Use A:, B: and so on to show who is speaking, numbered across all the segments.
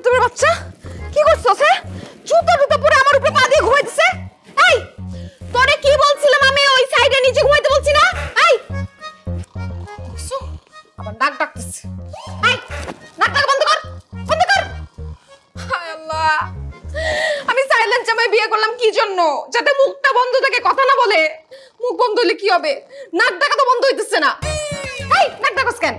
A: তোমার বাচ্চা কি করছস? জুতা জুতা পরে আমার উপরে পা দিয়ে ঘুমাইতেছে। এই তোরে কি বলছিলাম আমি ওই সাইডে নিচে ঘুমাইতে বলছি না? এই আবার নাক ডাকতেছে। এই নাকটা বন্ধ কর, বন্ধ কর। হায় আল্লাহ, আমি সাইলেন্ট জামাই বিয়ে করলাম কি জন্য? যাতে মুখটা বন্ধ থাকে, কথা না বলে। মুখ বন্ধ হলে কি হবে? নাক ডাকা তো বন্ধ হইতেছে না। এই নাক ডাকস কেন?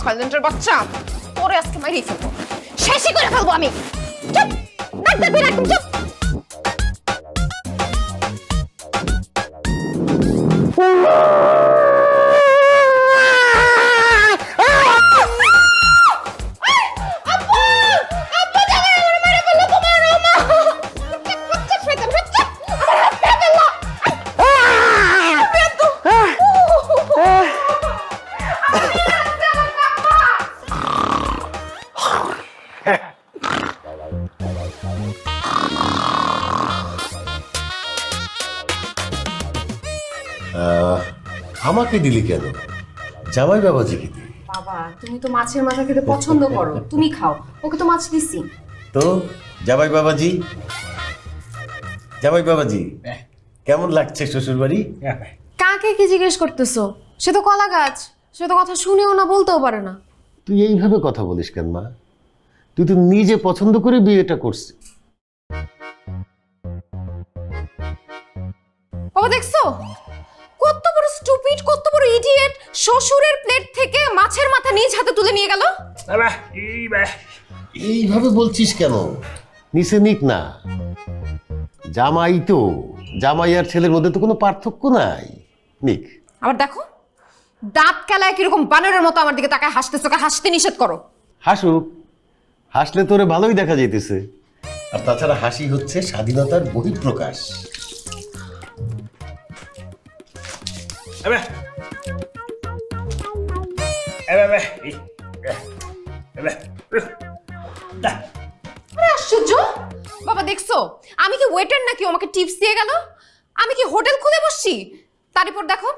A: সাইলেন্টের বাচ্চা, তোরে আজকে মাইরেই ফেলবো, শেষই করে ফেলবো আমি। চুপ, নাক ডাকবি না, একদম চুপ।
B: আমাকে দিলি কেন? জামাই বাবাজিকে দিই।
A: বাবা, তুমি তো মাছের মাথা খেতে পছন্দ করো, তুমি খাও। ওকে তো মাছ দিছি।
B: তো জামাই বাবাজি, জামাই বাবাজি কেমন লাগছে শ্বশুর বাড়ি?
A: কাকে কি জিজ্ঞেস করতেছো? সে তো কলা গাছ, সে তো কথা শুনেও না, বলতেও পারে না।
B: তুই এইভাবে কথা বলিস কেন মা? তুই তো নিজে পছন্দ করে বিয়েটা করছিস।
A: বাবা দেখছো কত বড় স্টুপিড, কত বড় ইডিয়েট! শ্বশুরের প্লেট থেকে মাছের মাথা নিজ হাতে তুলে নিয়ে গেল।
B: এইভাবে বলছিস কেন? নিচে নিক না, জামাই তো, জামাই আর ছেলের মধ্যে তো কোনো পার্থক্য নাই, নিক।
A: আবার দেখো দাঁত কেলায় কিরকম বানরের মতো আমার দিকে তাকায় হাসতেছো। হাসতে নিষেধ করো।
B: হাসুক, হাসলে তোরে ভালোই দেখা যাইতেছে। আর তাছাড়া হাসি হচ্ছে স্বাধীনতার বহিঃপ্রকাশ।
A: আশ্চর্য! বাবা দেখছো আমি কি ওয়েটার নাকি আমাকে টিপস দিয়ে গেল? আমি কি হোটেল খুলে বসছি? তারপর দেখো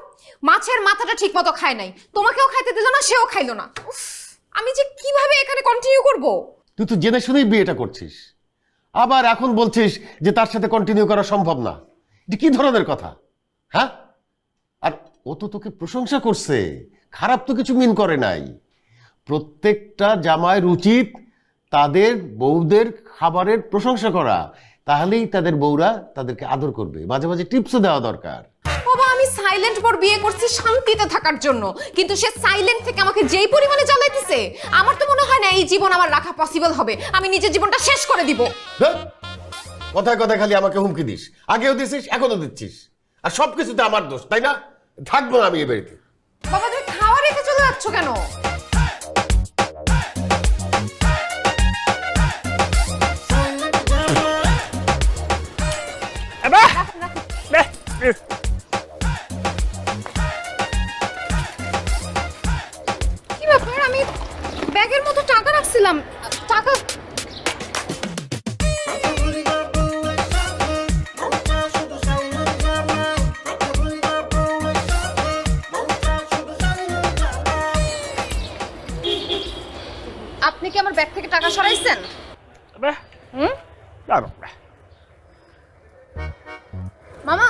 A: মাছের মাথাটা ঠিক মতো খায় নাই, তোমাকেও খাইতে দিল না, সেও খাইলো না। উফ, আমি যে কিভাবে এখানে কন্টিনিউ করব?
B: তুই তো জেনে শুনেই বিয়েটা করছিস, আবার এখন বলছিস যে তার সাথে কন্টিনিউ করা সম্ভব না। এটা কি ধরনের কথা? হ্যাঁ, আর ও তো তোকে প্রশংসা করছে, খারাপ তো কিছু মিন করে নাই। প্রত্যেকটা জামাইয়ের উচিত তাদের বউদের খাবারের প্রশংসা করা, তাহলেই তাদের বউরা তাদেরকে আদর করবে। মাঝে মাঝে টিপসও দেওয়া দরকার।
A: বাবা আমি সাইলেন্ট পর বিয়ে করছি শান্তিতে থাকার জন্য, কিন্তু সে সাইলেন্ট থেকে আমাকে যেই পরিমাণে জ্বালাইতেছে, আমার তো মনে হয় না এই জীবন আমার রাখা পসিবল হবে। আমি নিজের জীবনটা শেষ করে দিব।
B: কথায় কথায় খালি আমাকে হুমকি দিস, আগেও দিছিস, এখনো দিচ্ছিস, আর সবকিছুতে আমার দোষ, তাই না? থাকবো না আমি এ বাড়িতে।
A: বাবা তুমি খাওয়া রেখে চলে যাচ্ছ কেন? কি ব্যাপার? আমি ব্যাগের মতো টাকা রাখছিলাম, টাকা আপনি কি আমার ব্যাগ থেকে টাকা সরাইছেন? মামা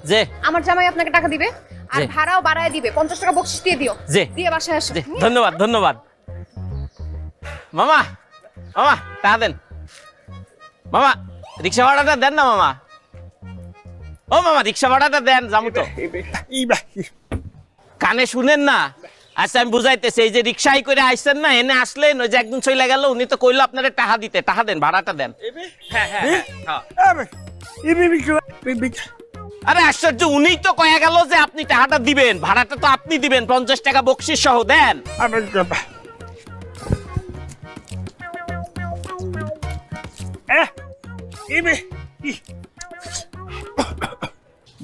C: যে
A: আমার জামাই আপনাকে টাকা দিবে, আর
C: জি।
A: ভাড়াও বাড়ায় দিবে। 50 টাকা বকশিশ দিয়ে দিও।
C: জি।
A: দিয়ে বাসায় আসো।
C: জি, ধন্যবাদ ধন্যবাদ। মামা, মামা টাকা দেন। মামা রিক্সা ভাড়াটা দেন না মামা। ও মামা রিক্সা ভাড়াটা দেন, যাবো তো। কানে শুনেন না? আচ্ছা আমি বুঝাইতেছি, এই যে রিক্সাই করে আসছেন না, এনে আসলেন, ওই যে একদম চলে গেল, উনি তো কইলো আপনারা টাকা দিতে, টাকা দেন, ভাড়াটা দেন। আরে আশ্চর্য, উনিই তো কয়ে গেল যে আপনি টাকাটা দিবেন, ভাড়াটা তো আপনি দিবেন, 50 টাকা বকশিস সহ দেন।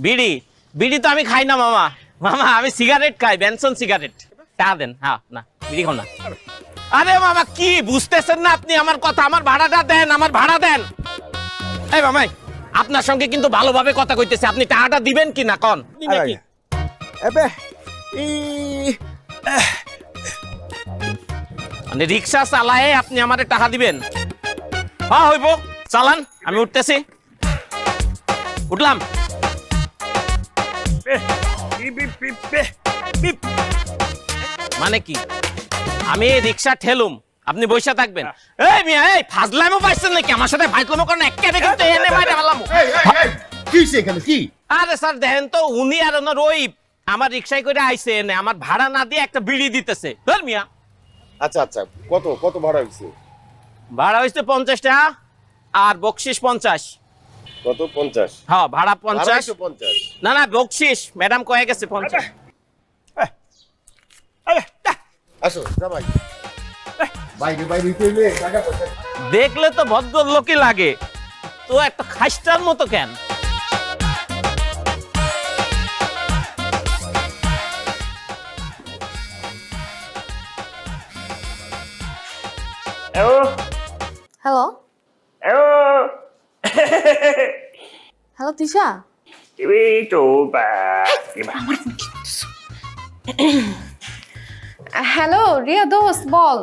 C: বিড়ি বিড়ি তো আমি খাই না মামা, মামা আমি সিগারেট খাই, বেনসন সিগারেট। টাকা দেন। হ্যাঁ না, বিড়ি খাও না। আরে মামা কি বুঝতেছেন না আপনি আমার কথা? আমার ভাড়াটা দেন, আমার ভাড়া দেন। এই মামাই, আপনার সঙ্গে কিন্তু ভালোভাবে কথা কইতেছে, আপনি টাকাটা দিবেন কি না কোন? মানে রিক্সা চালায় আপনি আমারে টাকা দিবেন? হ্যাঁ হইব, চালান, আমি উঠতেছি। উঠলাম। মানে কি? আমি রিক্সা ঠেলুম, আপনি বসে থাকবেন? এই মিয়া, এই ফাজলামো পাইছেন নাকি? আমার সাথে ফাজলামো করেন, একেবারে কিন্তু এনে মাইরে ফেলামু।
B: কি হইছে এখানে কি?
C: আরে স্যার দেখেন তো, উনি আর ওনার ওই আমার রিক্সায় করে আইছে এনে আমার ভাড়া না দিয়ে একটা বিড়ি দিতেছে। ধর মিয়া।
B: আচ্ছা আচ্ছা, কত কত ভাড়া হইছে?
C: ভাড়া হইছে 50 টাকা আর বকশিস 50।
B: কত? 50?
C: হ্যাঁ ভাড়া 50।
B: 50?
C: না না বকশিস ম্যাডাম কয়ে গেছে 50।
B: আসো জামাই, বাইরে বাইরে কইলে টাকা পয়সা।
C: দেখলে তো ভদ্রলোকই লাগে, তো একটা খাইস্টার মতো কেন?
D: Hello hello Tisha,
A: hello Riya দোস্ত, বল।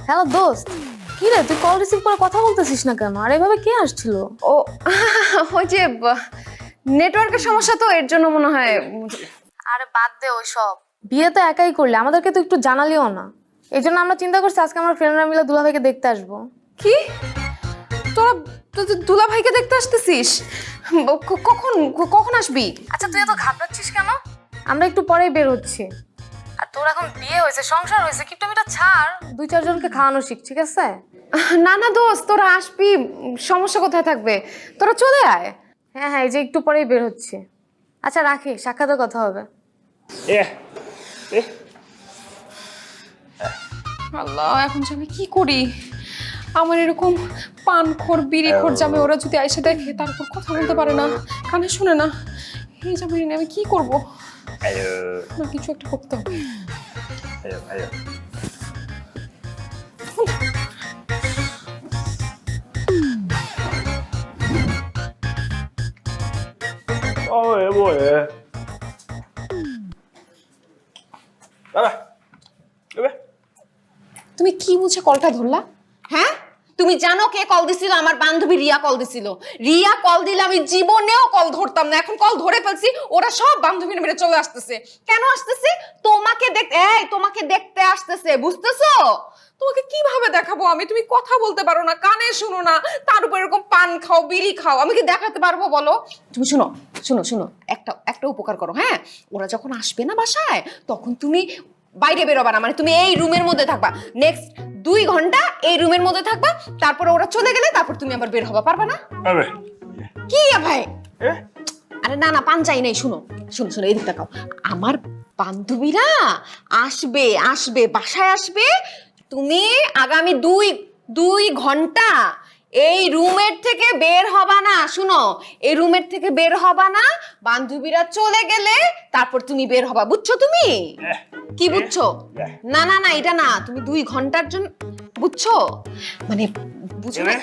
D: হ্যালো দোস্ত, কি রে তুই কল রিসিভ করে কথা বলতেছিস না কেন? আর এভাবে কে আসছিল?
A: ও ওই যে নেটওয়ার্কের সমস্যা, তো এর জন্য মনে হয়।
D: আরে বাদ দে ওই সব, বিয়ে তো একাই করলে, আমাদেরকে তো একটু জানালিও না। এই জন্য আমরা চিন্তা করছি আজকে আমার ফ্রেন্ডরা মিলে দুলাভাইকে দেখতে আসবো।
A: কি, তোরা দুলা ভাইকে দেখতে আসতেছিস? কখন কখন আসবি?
D: আচ্ছা তুই এত ঘাবড়াচ্ছিস কেন? আমরা একটু পরেই বের হচ্ছি। আর তোর এখন বিয়ে হয়েছে, সংসার হয়েছে, কিপটামিটা ছাড়, 2-4 জনকে খাওয়ানো শিখ, ঠিক আছে?
A: না না দোস্ত, তোরা আসবি, সমস্যা কোথায় থাকবে? তোরা চলে আয়।
D: হ্যাঁ হ্যাঁ, এই যে একটু পরেই বের হচ্ছি। আচ্ছা রাখি, সাক্ষাতে কথা হবে।
A: আল্লাহ, এখন যে আমি কি করি? আমার এরকম পানখোর বিড়িখোর জামে ওরা যদি আইসে দেখে, তারপর কথা বলতে পারে না, কানে শুনে না, এই জামে নিয়ে আমি কি করব? না কিছু একটা করতে হবে। তুমি কি বুঝে কলটা ধরলা? হ্যাঁ, তুমি জানো কে কল দিছিল? আমার বান্ধবী রিয়া কল দিছিল। রিয়া কল দিলে আমি জীবনেও কল ধরতাম না, এখন কল ধরে ফেলছি। ওরা সব বান্ধবীরা মিলে চলে আসতেছে। কেন আসতেছে? তোমাকে দেখতে। এই তোমাকে দেখতে আসতেছে, বুঝতেছো? তোমাকে কিভাবে দেখাবো আমি? তুমি কথা বলতে পারো না, কানে শুনো না, তার উপর এরকম পান খাও, বিড়ি খাও, আমি কি দেখাতে পারবো বলো? তুমি শুনো শুনো শুনো, একটা উপকার করো। হ্যাঁ, ওরা যখন আসবে না বাসায়, তখন তুমি বাইরে বেরোবা না, মানে তুমি এই রুমের মধ্যে থাকবা। নেক্সট 2 ঘন্টা এই রুমের মধ্যে থাকবা, তারপর ওরা চলে গেলে তারপর তুমি আবার বের হবা, পারবা না? কি ভাই? আরে না না, পান চাই নাই। শুনো শুনো শুনো, এদিক তাকাও। আমার বান্ধবীরা আসবে আসবে বাসায় আসবে, তুমি আগামী 2 ঘন্টা এই রুমের থেকে বের হবা না। শুনো, এই রুমের থেকে বের হবা না, বান্ধবীরা চলে গেলে তারপর তুমি বের হবা, বুঝছো? তুমি কি বুঝছো? না না না, এটা না, তুমি 2 ঘন্টার জন্য, বুঝছো? মানে বুঝো না?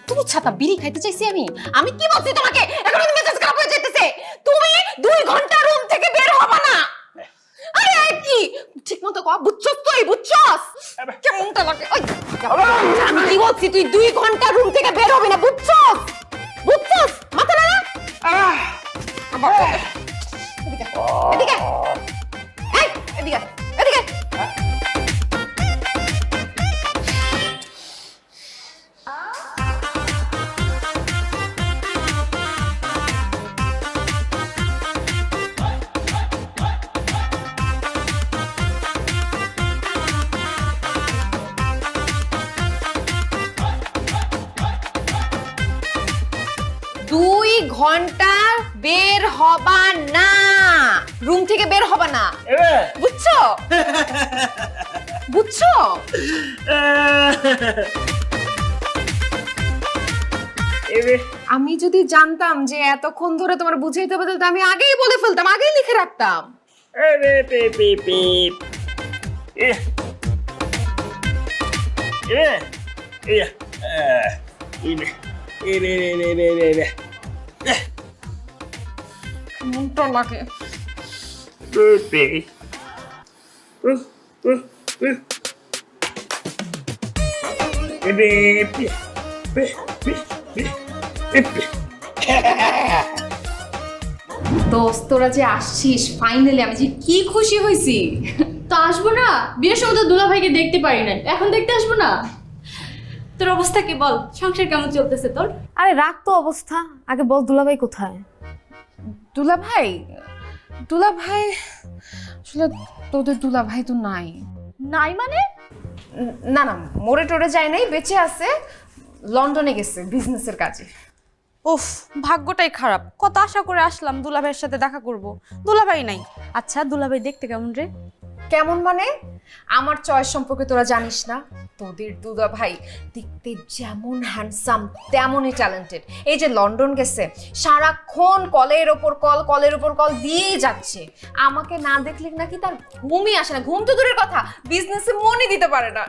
A: তুমি ছাতা বিড়ি খাইতে চাইছি আমি? আমি কি বলছি তোমাকে? এখন তুমি মেজাজ খারাপ হয়ে যাইতেছে। তুমি 2 ঘন্টা রুম থেকে বের হবা না। আরে কি ঠিক মতো কও, বুঝছস? তুই বুঝছস কেমনটা লাগে? ওই আমি কি বলছি, তুই 2 ঘন্টা রুম থেকে বের হবি না, বুঝছস? বুঝছস? মাথা না? এদিকে এদিকে, এই এদিকে এদিকে। ঘন্টা বের হবা না, রুম থেকে বের হবা না, বুঝছো? বুঝছো? আমি যদি জানতাম যে এতক্ষণ ধরে তোমার বুঝাইতে হবে তো আমি আগেই বলে ফেলতাম, আগেই লিখে রাখতাম। মনটা লাগে। দোস্ত তোরা যে আসছিস ফাইনালি, আমি যে কি খুশি হয়েছি।
E: তো আসবো না, বিয়ের সময় তো দুলা ভাইকে দেখতে পারি না, এখন দেখতে আসবো না? তোর অবস্থা কি বল, সংসার কেমন চলতেছে তোর?
D: আরে রাখ তো অবস্থা, আগে বল দুলাভাই কোথায়?
A: দুলা ভাই, দুলা ভাই আসলে তোদের দুলা ভাই তো নাই।
E: নাই মানে?
A: না না, মরে টরে যায় নাই, বেঁচে আছে, লন্ডনে গেছে বিজনেসের কাজে।
F: উফ, ভাগ্যটাই খারাপ। কত আশা করে আসলাম দুলাভাইয়ের সাথে দেখা করব, দুলাভাই নাই। আচ্ছা, দুলাভাই দেখতে কেমন রে?
A: কেমন মানে? আমার চয়েস সম্পর্কে তোরা জানিস না? তোদের দুলা ভাই দেখতে যেমন হ্যান্ডসাম তেমনই ট্যালেন্টেড। এই যে লন্ডন গেছে, সারাক্ষণ কলের ওপর কল দিয়েই যাচ্ছে। আমাকে না দেখলে নাকি তার ঘুমই আসে না, ঘুম তো দূরের কথা, বিজনেসে মনই দিতে পারে না।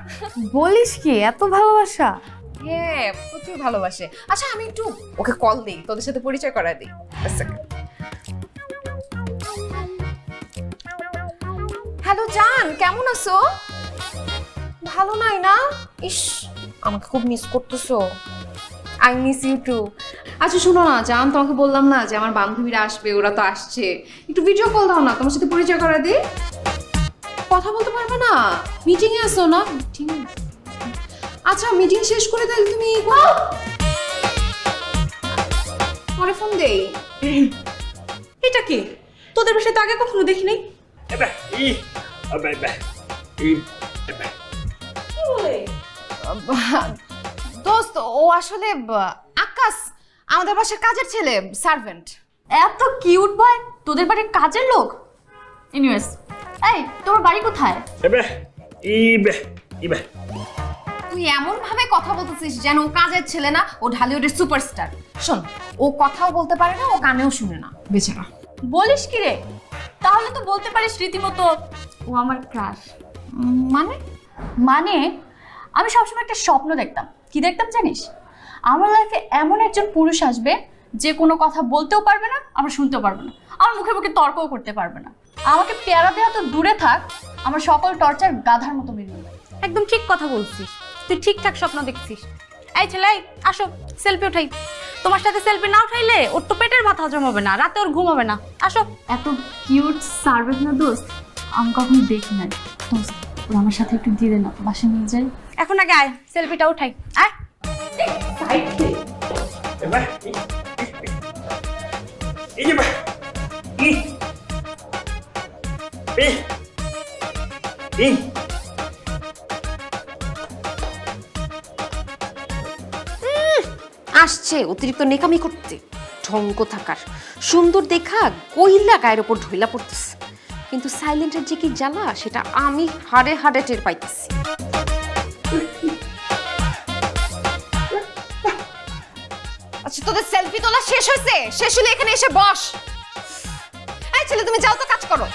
D: বলিস কি, এত ভালোবাসা?
A: হ্যাঁ, প্রচুর ভালোবাসে। আচ্ছা আমি একটু ওকে কল দিই, তোদের সাথে পরিচয় করায় দিই। হ্যালো জান, কেমন আছো? ভালো নাই না? ইস, আমাকে খুব মিস করতেছো। I miss you too. আচ্ছা শোনো না জান, তোমাকে বললাম না যে আমার বান্ধবীরা আসবে, ওরা তো আসছে, একটু ভিডিও কল দাও না, তোমার সাথে পরিচয় করায় দিই। কথা বলতে পারবে না? মিটিংয়ে আসো না? মিটিং? আচ্ছা মিটিং শেষ করে তাহলে তুমি পরে ফোন দেই।
F: এটা কি? তোদের বাসায় তো আগে কখনো দেখি নাই।
A: দোস্ত ও আসলে আকাশ, আমাদের বাসার কাজের ছেলে, সার্ভেন্ট।
E: এত কিউট বয়, তোদের বাড়ির কাজের লোক? এনিওয়েজ, এই তোর বাড়ি কোথায়?
A: তুই এমন ভাবে কথা বলতেছিস যেন ও কাজের ছেলে না, ও ঢালিউডের সুপারস্টার। শোন, ও কথাও বলতে পারে না, ও কানেও শুনে না বেচারা।
E: বলিস কি রে? তাহলে তো বলতে পারিস রীতিমতো ও আমার ক্রাশ।
A: মানে?
E: মানে আমি সবসময় একটা স্বপ্ন দেখতাম। কি দেখতাম জানিস? আমার লাইফে এমন একজন পুরুষ আসবে যে কোনো কথা বলতেও পারবে না, আবার শুনতেও পারবে না, আমার মুখে মুখে তর্কও করতে পারবে না। আমাকে পেয়ারা দেওয়া তো দূরে থাক, আমার সকল টর্চার গাধার মতো মেনে নেবে।
F: একদম ঠিক কথা বলছিস, তুই ঠিকঠাক স্বপ্ন দেখছিস। এই ছেলে, আসো সেলফি উঠাই। তোমার সাথে সেলফি না উঠাইলে ওর তো পেটের ভাত হজম হবে না, রাতে ওর ঘুম হবে না। আসো।
E: এত কিউট সার্ভেন্ট না দোস্ত, আমি কখনো দেখি নাই। দোস্ত ওরা আমার সাথে একটু দিয়ে দে না, বাসা নিয়ে যাই।
F: এখন আগে আয়, সেলফিটা উঠাই। আয়।
A: আসছে অতিরিক্ত নেকামি করতে, ঢঙ্গ থাকার, সুন্দর দেখা কইলা গায়ের ওপর ঢইলা পড়তেছে, কিন্তু সাইলেন্টের যে কি জ্বালা সেটা আমি হাড়ে হাড়ে টের পাইতেছি। আচ্ছা তোদের সেলফি তোলা শেষ হয়েছে? শেষ হলে এখানে এসে বস। এই ছেলে তুমি যাও তো, কাজ করো।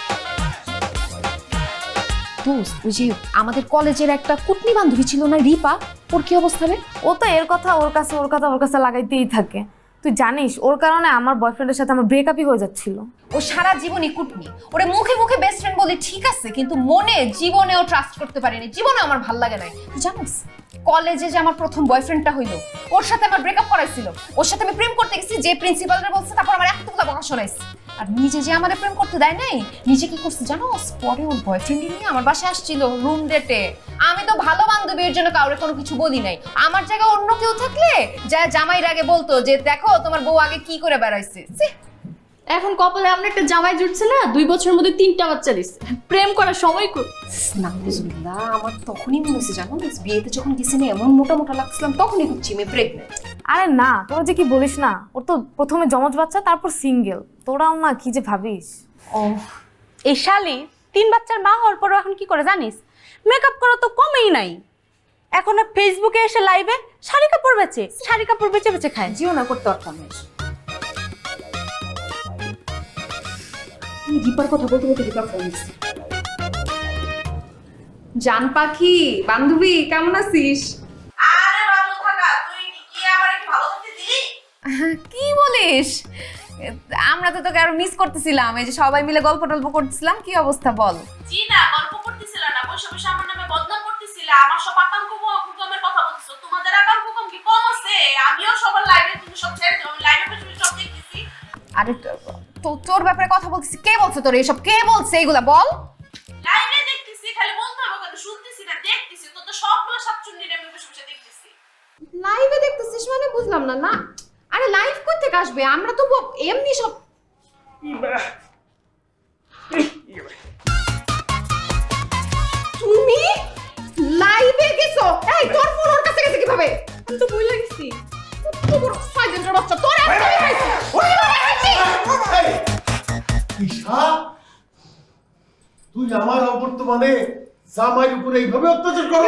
A: দোস্ত, ওই যে আমাদের কলেজের একটা কুটনি বান্ধবী ছিল না, রিপা, ওর কি অবস্থা রে?
D: ও তো এর কথা ওর কাছে ওর কাছে লাগাইতেই থাকে। তুই জানিস ওর কারণে আমার বয়ফ্রেন্ডের সাথে আমার ব্রেকআপই হয়ে যাচ্ছিল।
A: ও সারা জীবনই কুটনি, ওরে মুখে মুখে বেস্ট ফ্রেন্ড বলে ঠিক আছে, কিন্তু মনে জীবনেও ট্রাস্ট করতে পারিনি, জীবনে আমার ভাল লাগে নাই। তুই জানিস কলেজে যে আমার প্রথম বয়ফ্রেন্ডটা হইলো, ওর সাথে আমার ব্রেকআপ করাইছিল, ওর সাথে আমি প্রেম করতে গেছি, যে প্রিন্সিপালরা বলছে, তারপর আমার এতগুলো বকা শোনাইছে। আর নিজে যে আমাদের প্রেম করতে দেয় নাই, নিজে কি করছে জানো? পরে ওর বয়ফ্রেন্ড নিয়ে আমার বাসায় আসছিল রুম ডেটে। আমি তো ভালো বান্ধবীর জন্য কাউরে কোনো কিছু বলি নাই, আমার জায়গায় অন্য কেউ থাকলে যা জামাইর আগে বলতো যে দেখো তোমার বউ আগে কি করে বেড়াইছে।
E: এখন কপালে আমরা একটা জামাই জুটছে না, 2 বছরের মধ্যে 3টা বাচ্চা দিচ্ছে। প্রেম করার সময় কই?
A: নাউজুবিল্লাহ, আমার তখনই মনে হচ্ছে জানো, বিয়েতে যখন গেছি না এমন মোটা মোটা লাগছিলাম, তখনই বুঝছি আমি প্রেগনেন্ট।
D: আরে না, তোরা যে কি বলিস না, ওর তো প্রথমে জমজ বাচ্চা, তারপর সিঙ্গেল। তোরাও না কি যে ভাবিস।
F: ও এই শালি 3 বাচ্চার মা হওয়ার পরও এখন কি করে জানিস? মেকআপ করা তো কমেই নাই। এখন আর ফেসবুকে এসে লাইভে শাড়ি কাপড় বেচে বেচে খায়।
A: জিও না করতে পারতাম না। দীপার কথা বলতে বলতে দীপা ফোন দিচ্ছে। জান পাখি, বান্ধবী কেমন আছিস?
G: আরে ভালো থাকা, তুই কি আমার একটু ভালো থাকতে দিলি?
A: কি বলিস? আমরা তো তোকে আরো মিস করতেছিলাম, এই যে সবাই মিলে গল্প টল্প করতেছিলাম। কি অবস্থা বল?
G: জি না, গল্প করতেছিল না, বসে বসে আমার নামে বদনাম করতেছিল। আমার সব আকাম কুকুমের কথা বলতেছো। তোমাদের আকাম কুকুম কি কম আছে? আমিও সবার লাইভে, তুমি সব ছেড়ে দাও, আমি লাইভে বসে বসে সব দেখতেছি।
A: আরে তোর ব্যাপারে কথা বলতেছি, কে বলছে তোর এসব? কে বলছে এগুলা বল?
G: লাইভে দেখতেছি, খালি বলতে হবে কেন? শুনতেছি না, দেখতেছি। তো সবগুলো সাতচুন্নির আমি বসে বসে দেখতেছি।
A: লাইভে দেখতেছিস মানে বুঝলাম না। না আরে লাইভ কই থেকে আসবে? আমরা তো এমনি সব তুমি লাইভে গেছো? এই তোর ফোন ওর কাছে গেছে কিভাবে? আমি তো ভুলে গেছি। তোর সাইলেন্টের বাচ্চা, তোর একদমই খাইছি।
B: ঈশা, তুই আমার অবর্তমানে জামাইয়ের উপরে এইভাবে অত্যাচার করো?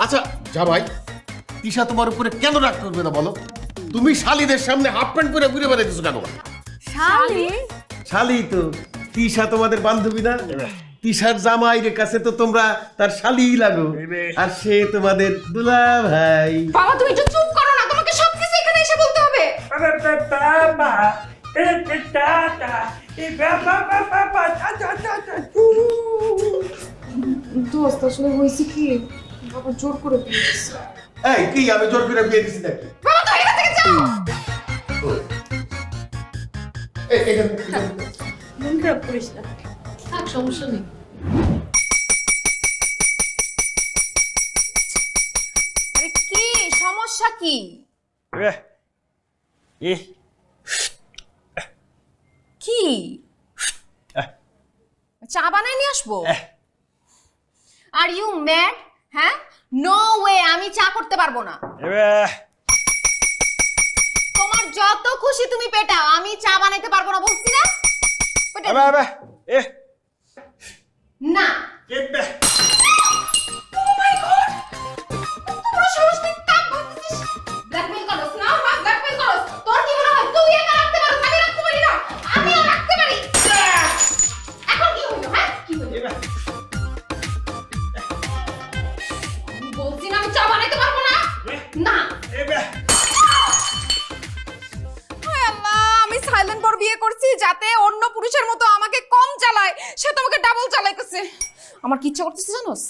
B: আচ্ছা জামাই, তিশা তোমার উপরে কেন রাগ করবে না বলো? তুমি শালীদের সামনে হাফ প্যান্ট পরে ঘুরে বেড়াইতেছো কেন?
D: শালি?
B: শালী তো তিশা তোমাদের বান্ধবী না? তিশার জামাইয়ের কাছে তো তোমরা তার শালীই লাগো, আর সে তোমাদের দুলা ভাই।
A: বাবা তুমি একটু চুপ করো না, তোমাকে সবকিছু এখানে এসে বলতে হবে। দোস্ত আসলে হয়েছে কি, বাবা জোর করে বিয়ে দিচ্ছে।
B: এই কি আমি জোর করে বিয়ে দিছি নাকি?
A: বাবা তুমি এখান থেকে যাও।
E: মন খারাপ করিস না, থাক, সমস্যা নেই।
A: আরে কি সমস্যা কি? কি চা বানাই নিয়ে আসবো? Are you mad? হ্যাঁ, নো ওয়ে, আমি চা করতে পারবো না। তোমার যত খুশি তুমি পেটাও, আমি চা বানাইতে পারবো না বলছি না? না। Oh my God! তোমরা সাহস নেই, কাক ভাবতেছিস? Blackmail করোস না? হ্যাঁ, blackmail করোস। তোর কি মনে হয় তুই একা রাখতে পারো, আমি রাখতে পারি না? আমিও রাখতে পারি। এখন কি হইলো? হ্যাঁ, কি হইলো? আমি বলছি না আমি চা বানাইতে পারবো না। না। হায় আল্লাহ, আমি সাইলেন্ট পর বিয়ে করছি যাতে অন্য পুরুষের মতো আমাকে কম চালায়, সে তো আমাকে ডাবল চালাইতেছে। আমার কি ইচ্ছা করতেছে জানোস?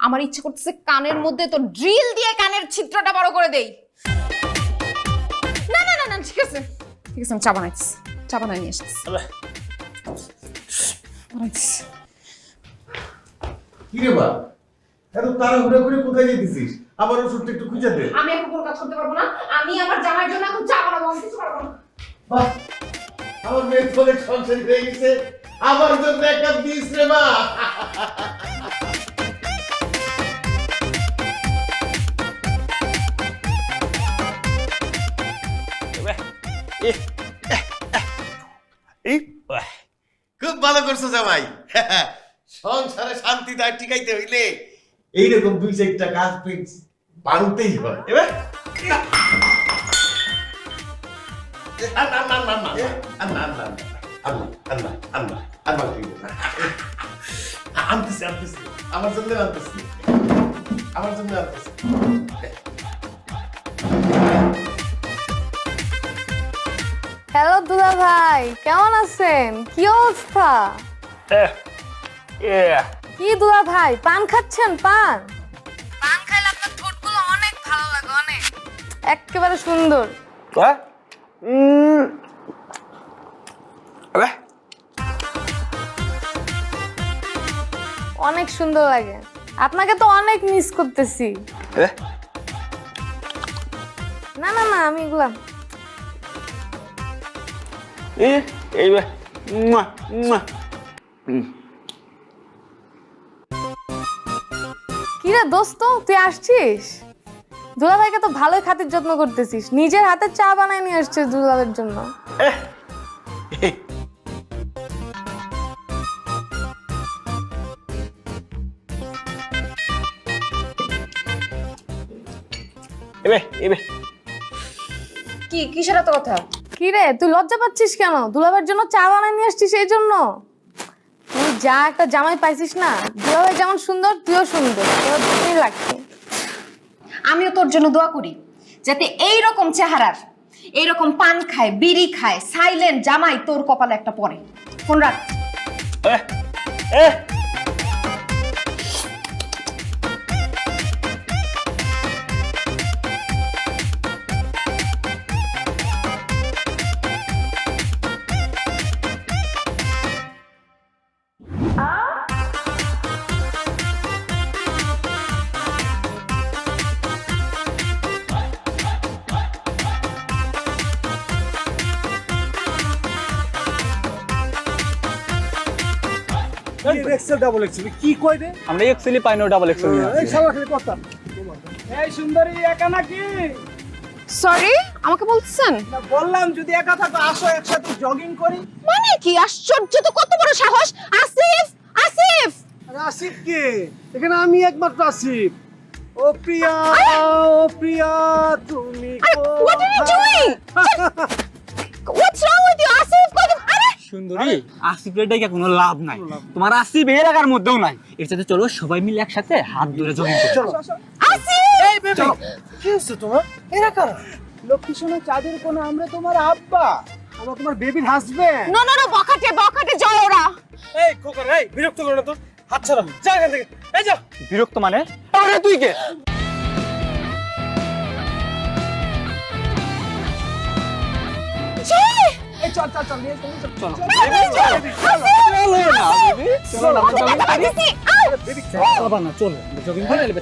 A: আমার ইচ্ছা করতেছে কানের মধ্যে তো ড্রিল দিয়ে কানের ছিদ্রটা বড় করে দেই। না না না না, ঠিক আছে ঠিক আছে, আমি চা বানাইছি, চা বানাই নিয়ে আসছি।
B: কি রে বা, এত তাড়াহুড়া করে কোথায় যেতেছিস? আমার ওষুধটা একটু খুঁজে দে।
A: আমি এখন কোনো কাজ করতে পারবো না, আমি আমার জামাইয়ের জন্য এখন চা বানাবো, আমি কিছু পারবো না।
B: বাহ, আমার মেয়ে অনেক সংসারী হয়ে গেছে, আমার জন্য এক কাপ দিস রে মা। খুব ভালো করছো জামাই। সংসারে শান্তি দায় টিকাইতে হইলে এইরকম 2-4টা কাজ ভাঙতেই হয়। এবার আমার জন্য আনতেছি।
D: হ্যালো দুলা ভাই, কেমন আছেন? কি অবস্থা? কি দুলা ভাই, পান খাচ্ছেন? পান খাইলে আপনার ঠোঁটগুলো অনেক ভালো লাগে, অনেক, একেবারে সুন্দর। অনেক সুন্দর লাগে, আপনাকে তো অনেক মিস করতেছি। না না না, আমি এগুলা
C: এইবার
D: কিরে দোস্ত তুই আসছিস? দুলাভাইকে তো ভালোই খাতির যত্ন করতেছিস, নিজের হাতে চা বানায় নিয়ে আসছিস দুলাভাইয়ের জন্য।
A: কি কিসের এত কথা?
D: কিরে তুই লজ্জা পাচ্ছিস কেন? দুলাভাইয়ের জন্য চা বানায় নিয়ে আসছিস এই জন্য? তুই যা একটা জামাই পাইছিস না, দুলাভাই যেমন সুন্দর তুইও সুন্দর, তোর দুটোই লাগছে।
A: আমিও তোর জন্য দোয়া করি যাতে এইরকম চেহারার, এইরকম পান খায়, বিড়ি খায়, সাইলেন্ট জামাই তোর কপালে একটা পড়ে। ফোন রাখ।
H: এক্সেল ডাবল এক্সেল কি কই রে?
I: আমরা এক্সেলি পাই না ডাবল এক্সেল নিয়ে
H: এই সবার খালি কথা। এই সুন্দরী একা নাকি?
A: সরি, আমাকে বলছেন?
H: না বললাম যদি একা থাকো আসো একসাথে জগিং করি।
A: মানে কি আশ্চর্য, তো কত বড় সাহস! আসিফ, আসিফ!
H: আরে আসিফ কে? এখানে আমি একমাত্র আসিফ। ও প্রিয়া, ও প্রিয়া তুমি
A: What are you doing? What's wrong with you, Asif? আরে
I: সুন্দরী আসিফ রেডাইকে কোনো লাভ নাই, তোমার আসিফ এই এলাকার মধ্যেও নাই। এর সাথে চলো সবাই মিলে একসাথে হাত ধরে জগিং করি।
H: চলো।
A: আসিফ!
H: এই বেবি কি হচ্ছে তোমার? এরা কারা? লক্ষ্মী সোনা চাঁদের কোনা, আমরা তোমার আব্বা, আমরা তোমার বেবির হাজবেন্ড।
A: নো নো নো, বখাটে জয় ওরা।
H: এই খোকা এই বিরক্ত করো না তো, হাত ছাড়ো, যা এখান থেকে। এই যা।
I: বিরক্ত মানে?
H: আরে তুই কে?
A: জয়!
H: এই চল চল চল নিয়ে চল চল।
I: চলো না বেবি, চলো না
A: আসিফ!
H: বেবি
I: বাবা না, চলো জগিং করে নেবে।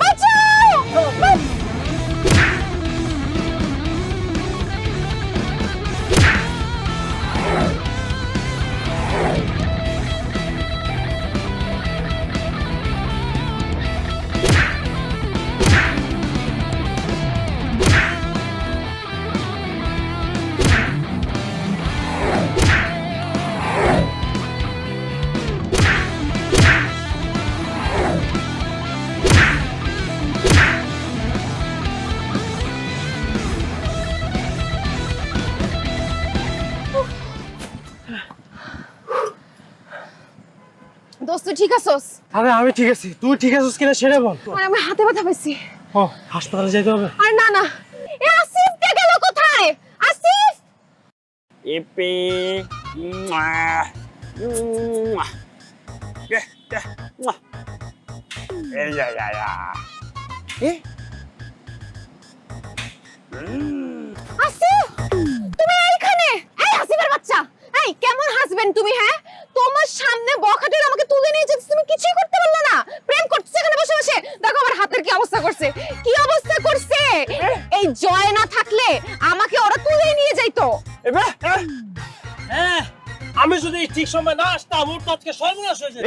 A: দোস্ত ঠিক আছোস?
H: আরে আমি ঠিক আছি, তুই ঠিক আছিস কিনা সেটা বল।
A: আরে আমি হাতে ব্যথা পাইছি।
H: ও হাসপাতালে যেতে হবে।
A: আরে না না, এ আসিফ কে গেল কোথায়? আসিফ!
C: এপে
A: আসিফ তুমি এইখানে? এই আসিফের বাচ্চা, এই কেমন হাসবেন্ড তুমি? হ্যাঁ, তোমার সামনে বখাটের আমাকে তুলে নিয়ে যেতে তুমি কিছুই করতে পারলে না। প্রেম করতেছে এখানে বসে বসে। দেখো আমার হাতের কি অবস্থা করছে, কি অবস্থা করছে। এই জয় না থাকলে আমাকে ওরা তুলে নিয়ে যাইতো।
H: হ্যাঁ আমি যদি ঠিক সময় না আসতাম ওর তো আজকে সর্বনাশ হয়ে যেত।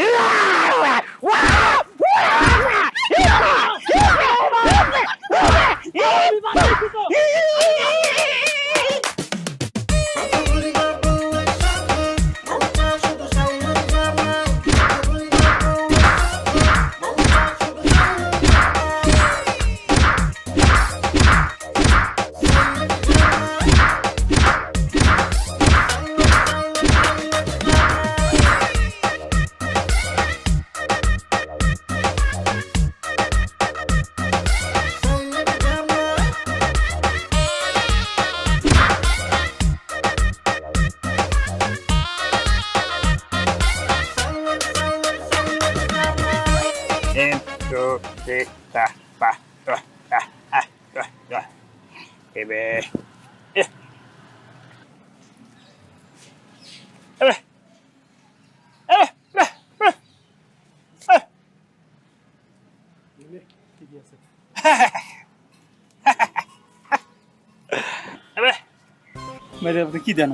I: মেরে আপনি কি দেন?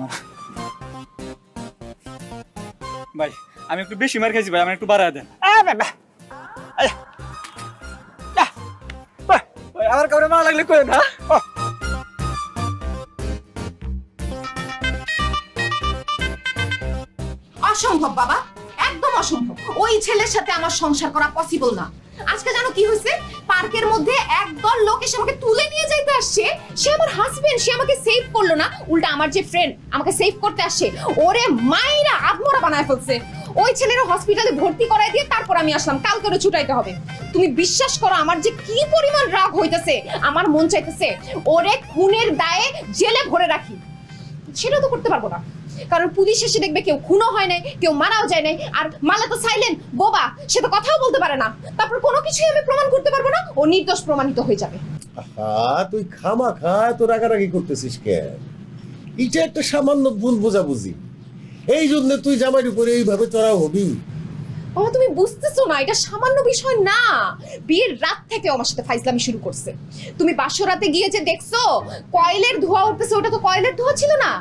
I: ভাই আমি একটু বেশি মার খাইছি ভাই, আমার একটু বাড়ায় দেন। আমার কাউরে মা লাগলে কই না।
A: অসম্ভব বাবা, একদম অসম্ভব। ওই ছেলের সাথে আমার সংসার করা পসিবল না। আজকে জানো কি হয়েছে? পার্কের মধ্যে একদল লোক এসে আমাকে তুলে নিয়ে যাইতে আসছে। সে আমার হাজবেন্ড, সে আমাকে সেভ করলো না, উল্টা আমার যে ফ্রেন্ড আমাকে সেভ করতে আসছে ওরে মাইরা আত্মরা বানায় ফেলছে। ওই ছেলের হসপিটালে ভর্তি করাই দিয়ে তারপর আমি আসলাম, কালকে ওরে ছুটাইতে হবে। তুমি বিশ্বাস করো আমার যে কি পরিমাণ রাগ হইতেছে, আমার মন চাইতেছে ওরে খুনের দায়ে জেলে ভরে রাখি। সেটা তো করতে পারবো না, কারণ পুলিশ এসে দেখবে কেউ খুনও হয় নাই, কেউ মারাও যায় নাই। আর মালা তো সাইলেন্ট, বোবা, সে তো কথাও বলতে পারে না। তারপর কোনো কিছুই আমি প্রমাণ করতে পারবো না, ও নির্দোষ প্রমাণিত হয়ে যাবে।
B: তুই খামাখা তো রাগারাগি করতেছিস কেন? এটা একটা সামান্য ভুল বোঝাবুঝি, এই জন্য তুই জামাইয়ের উপরে এইভাবে চড়াও হবি?
A: বাবা তুমি বুঝতেছো না, এটা সামান্য বিষয় না। বিয়ের রাত থেকে আমার সাথে ফাইজলামি শুরু করছে। তুমি বাসরাতে গিয়ে যে দেখছো কয়লের ধোঁয়া উঠতেছে, ওটা তো কয়লের ধোঁয়া ছিল না।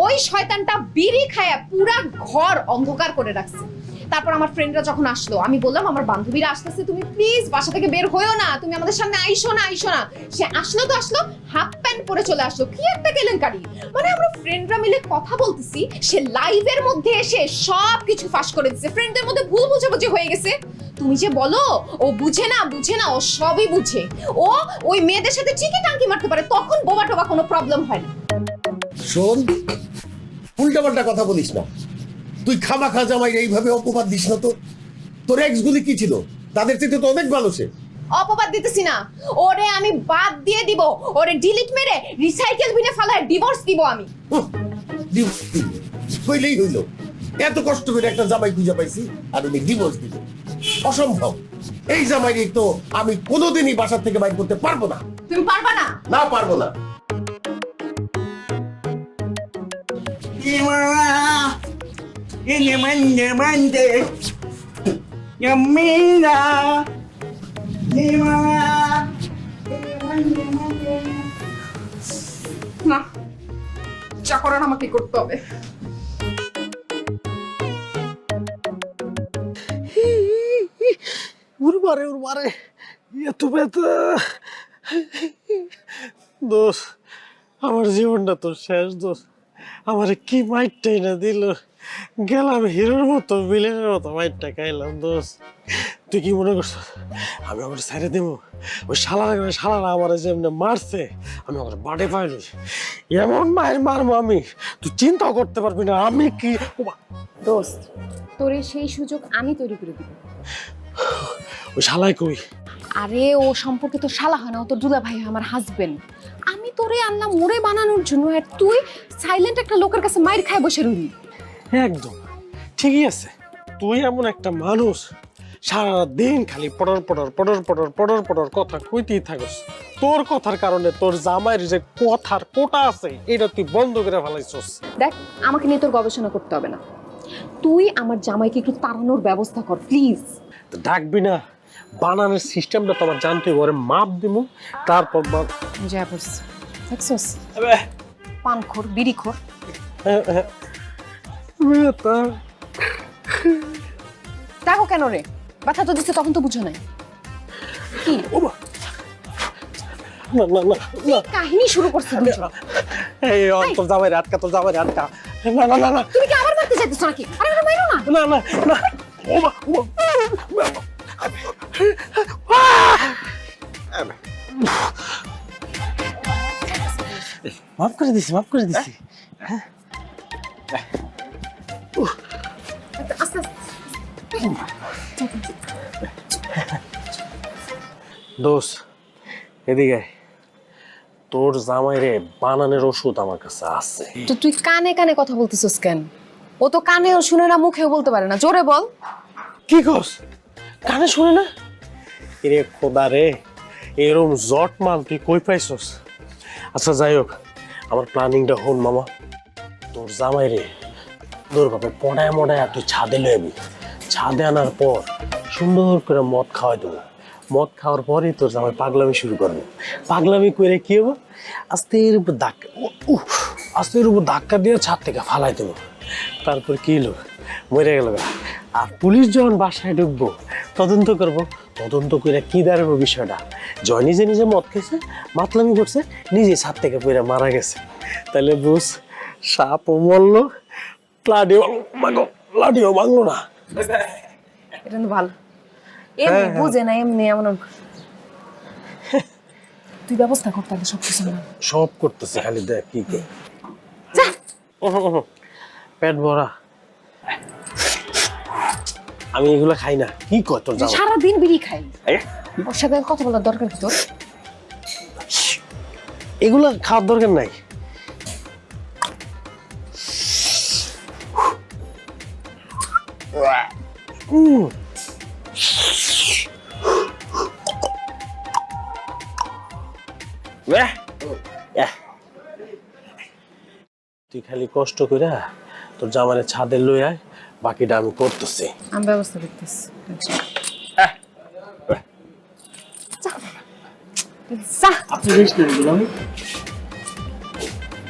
A: ওই শয়তানটা বিড়ি খায়া পুরা ঘর অন্ধকার করে রাখছে। তারপর আমার ফ্রেন্ডরা যখন আসলো, আমি বললাম আমার বান্ধবীরা আসতেছে, তুমি প্লিজ বাসা থেকে বের হইও না, তুমি আমাদের সামনে আইসো না, আইসো না। সে আসলো তো আসলো, হাফ প্যান্ট পরে চলে আসলো। কি একটা কেলেঙ্কারি! মানে আমরা ফ্রেন্ডরা মিলে কথা বলতেছি, সে লাইভের মধ্যে এসে সব কিছু ফাঁস করে দিচ্ছে। ফ্রেন্ডদের মধ্যে ভুল বুঝাবুঝি হয়ে গেছে। তুমি যে বলো ও বুঝে না, বুঝে না, ও সবই বুঝে। ও ওই মেয়েদের সাথে ঠিকই টাঙ্কি মারতে পারে, তখন বোবা টোবা কোনো প্রবলেম হয় না।
B: শোন, উল্টাপাল্টা কথা বলিস না। তুই খামাখা জামাই এইভাবে অপবাদ দিস না তো। তোর এক্স গুলি কি ছিল? তাদের চেয়ে তো অনেক ভালো সে।
A: অপবাদ দিতেছি না, ওরে আমি বাদ দিয়ে দিব, ওরে ডিলিট মেরে রিসাইকেল বিনে ফালায় ডিভোর্স দিব আমি।
B: ডিভোর্স দিবি? হইলেই হইল। এত কষ্ট করে একটা জামাই খুঁজে পাইছি আর উনি ডিভোর্স দিল? অসম্ভব। এই জামাইকে তো আমি কোনোদিনই বাসা থেকে বাইর করতে পারবো না।
A: তুমি পারবা না?
B: না, পারবো না।
A: না, যা করার আমাকে করতে হবে।
H: উড়বারে এত ব্যথা। দোষ, আমার জীবনটা তো শেষ। দোষ, আমার কি মাইটটাই না দিল। গেলাম হিরোর মতো, ভিলেনের মতো মাইটটা খাইলাম। দোষ, তুই কি মনে করছ আমি আমার ছেড়ে দেবো? ওই শালারা আমার যেমনি মারছে, আমি আমার বাড়ে পাইনি। এমন মায়ের মারবো আমি, তুই চিন্তাও করতে পারবি না। আমি কি
A: দোস্ত, তোরে সেই সুযোগ আমি তৈরি করে দিব।
H: ওই শালাই কই?
A: আরে ও সম্পর্কে তো শালা হয় না, ও তো দুলা ভাই, আমার হাজবেন্ড। আমি তোরে আনলাম ওরে বানানোর জন্য, আর তুই সাইলেন্ট একটা লোকের কাছে মাইর খায় বসে রইলি।
H: একদম ঠিকই আছে। তুই এমন একটা মানুষ, সারা দিন খালি পড়র কথা কইতেই থাকস। তোর কথার কারণে তোর জামাইয়ের যে কথার কোটা আছে এটা তুই বন্ধ করে ফেলাইছস।
A: দেখ, আমাকে নিয়ে তোর গবেষণা করতে হবে না। তুই আমার জামাইকে একটু তাড়ানোর ব্যবস্থা কর প্লিজ।
H: ডাকবি না, বানানোর সিস্টেমটা তো আমার জানতে হবে। মাপ দিব, তারপর
A: যা পড়ছিস দেখছস, পানখোর, বিড়িখোর। দেখো কেন রে, ব্যথা তো দিচ্ছে, তখন তো বুঝো নাই। কি কাহিনী শুরু করছে?
H: তোর জামাই আটকা, তোর জামাই আটকা। না না না না,
A: তুমি কি আবার মারতে চাইতেছো নাকি? আরে আরে মাইরো না।
H: না না না, মাফ করে দিছি, মাফ করে দিছি।
A: আস্তে আস্তে।
H: দোষ, এদিকে তোর জামাইরে বানানোর ওষুধ আমার কাছে আছে।
A: তো তুই কানে কানে কথা বলতেছিস কেন? ও তো কানেও শুনে না, মুখেও বলতে পারে না। জোরে বল।
H: কি কস? কানে শুনে না? এরে খোদা রে, এরম জট মাল তুই কই পাইছস? আচ্ছা যাই হোক, আমার প্ল্যানিংটা হন মামা। তোর জামাই রে তোর বাবা পড়ায় মডায় তুই ছাদে লইবি। ছাদে আনার পর সুন্দর করে মদ খাওয়াই দেবো। মদ খাওয়ার পরই তোর জামাই পাগলামি শুরু করবে। পাগলামি করে কি হবো, আস্তের উপর ধাক্কা দিয়ে ছাদ থেকে ফালাই দেবো। তারপর কি হলো, মরে গেল। আর পুলিশ যখন বাসায় ঢুকবো তদন্ত করবো, তদন্ত করে কি দাঁড়াবো বিষয়টা, জয় নিজে নিজে মদ খেয়েছে, মাতলামি করছে, নিজে ছাদ থেকে পড়ে মারা গেছে। তাহলে বুঝ, সাপও মরলো, লাঠিও ভাঙলো না।
A: এটা তো ভালো, এমনি বুঝে না, এমনি এমন তুই ব্যবস্থা করতে হবে সব কিছু।
H: সব করতেছে, খালি দেখ কি করে। পেট ভরা, আমি এগুলো খাই না। কি কর তোর জামাই?
A: সারাদিন বিড়ি খাই, ওর সাথে কথা বলার দরকার কি তোর?
H: এগুলো খাওয়ার দরকার নাই। তুই খালি কষ্ট করে তোর জামানের ছাদে লই আয়, বাকিটা আমি করতেছি।
A: আমি ব্যবস্থা করতেছি।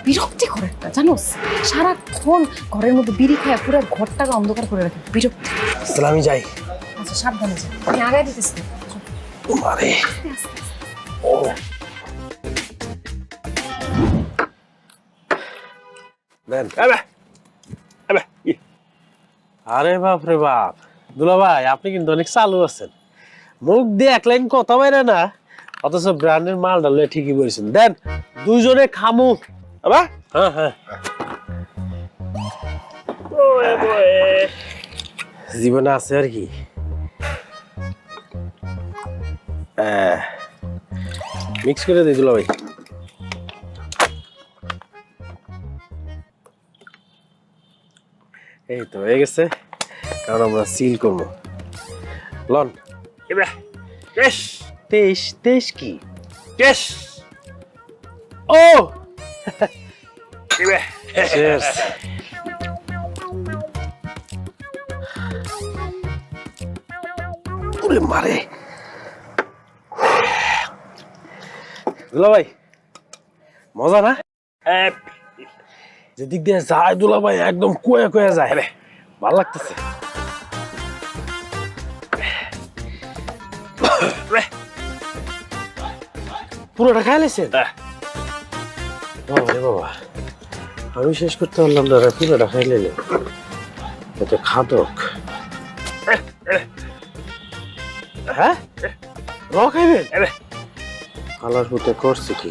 A: বিরক্তি করে একটা, জানোস, সারাক্ষণ ঘরের মধ্যে বিড়ি খায় পুরো ঘরটাকে অন্ধকার করে রাখে, বিরক্তি।
H: তাহলে আমি যাই।
A: আচ্ছা সাবধানে যা, আমি আগায় দিতেছি।
H: আরে ও দেন। আরে বাপ রে বাপ, দুলা ভাই আপনি কিন্তু অনেক চালু আছেন। মুখ দিয়ে এক লাইন কথা বাইরে না, অথচ ব্র্যান্ডের মাল ডালে ঠিকই বলেছেন। দেন দুইজনে খামু। হ্যাঁ হ্যাঁ, জীবনে আছে আর কি। মিক্স করে দিই দুলা ভাই। এই তো হয়ে গেছে, কারণ আমরা সিল করবো। লন তেইশ তেইশ কি ও Cheers. ওরে মারে দুলা ভাই, মজা না? যেদিক দিয়ে যায় দুলা ভাই একদম কুয়া কুয়া যায়, ভালো লাগতেছে। পুরোটা খাই লেছেন? বাবা, আমি শেষ করতে পারলাম না, পুরোটা খাই লেলে এত খাদক। হ্যাঁ র খাইবেন? কালার পুঁতে করছে কি?